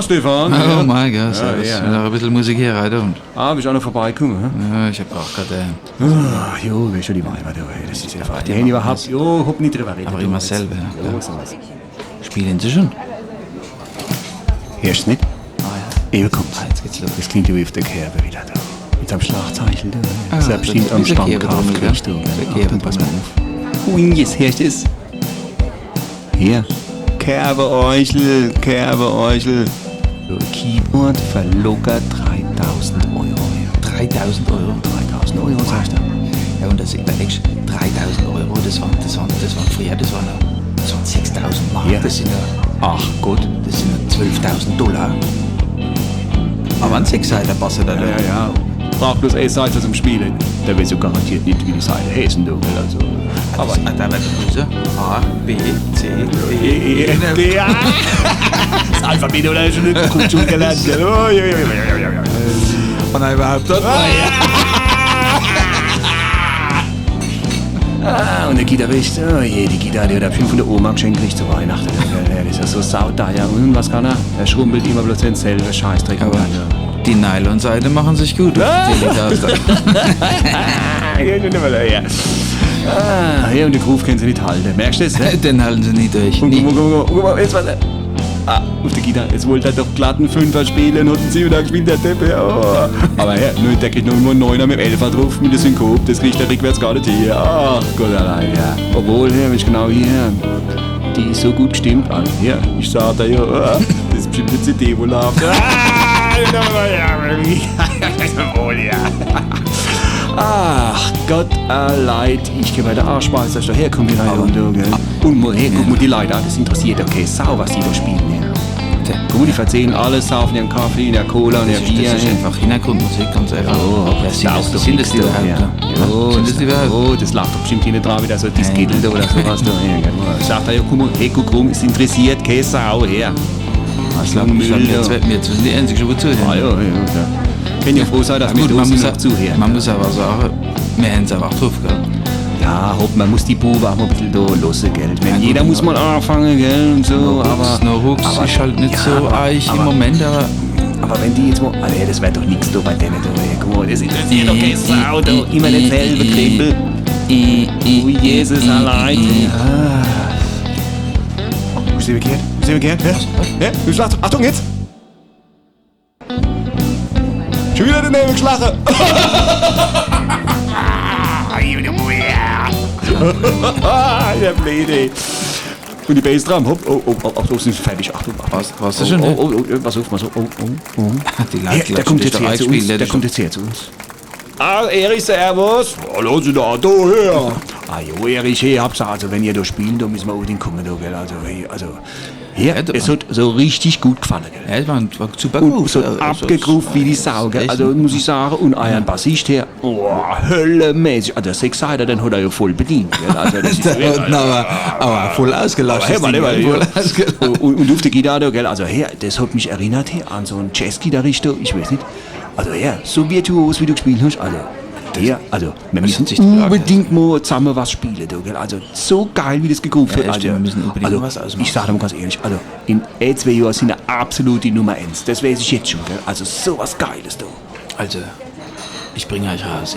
Stefan. Oh mein Gott, ja. noch ein bisschen Musik hier rein und. Bist auch noch vorbeigekommen, hä? Ja, ich hab auch gerade. Jo, weißt du, die Weiber, das ist einfach. Die haben überhaupt. Jo, hab nicht drüber reden. Aber immer selber. Jo, sowas. Spielen Sie schon? Hörst du nicht? Eben kommt. Jetzt geht's los. Das klingt ja wie auf der Kerbe wieder da. Mit einem Schlagzeichen da. Das ist bestimmt am diese Kerbe Stammkraft drum, Richtung. der Kerbe Pass mal drum. auf. Ui, jetzt hörst du es. Hier. Kerbe-Euchel. So, Keyboard für locker 3.000 Euro. 3.000 Euro. 3.000 Euro, sagst du? Ja, und das überlegst 3.000 Euro, das waren früher, das waren 6.000 Mark. Ja. Das sind ja, Ach Gott. das sind ja 12.000 Dollar. Aber ein Sechsseiter passt da. Ja. Braucht bloß eine Seite zum Spielen. Der will so garantiert nicht wie die Seite heißen, du. Also. Aber da wird Größe A, B, C, D, E, F. Ja. Das Alphabet oder schon in der Grundschule gelernt. Und dann überhaupt dort. Und der Gitarrist, die Gitarre, die hat er bestimmt von der Oma geschenkt gekriegt zu Weihnachten. Das ist ja so sauteuer. Und was kann er? Er schrumpelt immer bloß den selben Scheißdreck. Aber die Nylonseite machen sich gut. Ja, und den Groove können sie nicht halten. Merkst du das? Ne? Den halten sie nicht durch. Guck mal, jetzt warte. Auf der Gitarre. Jetzt wollte er doch glatten Fünfer spielen und einen Siebener gespielt, der Teppe. Oh. Aber ja, nur der kriegt noch immer einen Neuner mit dem Elfer drauf, mit dem Synkop. Das kriegt der rückwärts gar nicht hier. Ach Gott allein, ja. Obwohl, hier, wenn ich genau hier. Die ist so gut gestimmt. Also, hier, ich sag da, ja, das ist bestimmt eine CD, wo läuft. Ach Gott, leid, ich geh bei der Arschbeißer, da herkommt die Leute und du, gell? Und mal her, guck mal die Leute an, das interessiert okay Sau, was die da spielen, ja. Guck mal, die erzählen alles, saufen ihren Kaffee, in der Cola und der Bier. Das ist einfach Hintergrundmusik, ganz einfach. Oh, Sind das die überhaupt? Sind das die überhaupt? Oh, das lacht doch bestimmt hinten dran, wieder so Diskettel oder sowas da. Sagt er, ja, guck mal, hey, guck rum, es interessiert keine Sau, her. Ich glaube, wir sind die Einzigen, die zuhören. Ah, ja. Können ja froh sein, dass wir uns noch zuhören. Man muss aber sagen, wir haben es einfach drauf, gell? Ja, man muss die Buben auch mal ein bisschen da lassen, gell? Ja, Jeder gut, muss mal anfangen, gell? Und so, aber ist halt nicht so eich im Moment, aber wenn die jetzt mal... Also, das wäre doch nichts da bei denen da. Guck mal, das interessiert doch keine Sau da. Immer dasselbe Krempel. Oh, Jesus allein. Ist sie bekehrt? Ja? Achtung, jetzt! Schon wieder daneben geschlagen! Der Blöde. Und die Bassdrum, hopp, oh, sind fertig, Achtung. Was ist schon? Pass auf. Die Leute, der kommt jetzt her zu uns. Ah, Erich, servus. Hallo, Sie da her. Ah, jo, Erich, hey, hab's also, wenn ihr da spielen, da müssen wir unbedingt kommen, da, gell, hier, es hat so richtig gut gefallen, gell. Ja, es war super Und gut. so abgegruft wie die Sau, gell. Also, muss ich sagen, und euren Bassist her, höllemäßig. Also, der Sechsseiter, den hat er ja voll bedient, gell. Also, das ist aber voll ausgelassen. Und auf der Gitarre, gell, also, das hat mich erinnert, an so einen Jazzgitarrist, ich weiß nicht. Also, so virtuos, wie du gespielt hast, wir müssen unbedingt mal zusammen was spielen, gell? Also so geil, wie das gegroovt wird. Wir müssen unbedingt was ausmachen. Ich sage dir mal ganz ehrlich, in 2 Jahren sind wir absolut die Nummer 1. Das weiß ich jetzt schon, gell? Also so was Geiles, du. Also, ich bringe euch raus.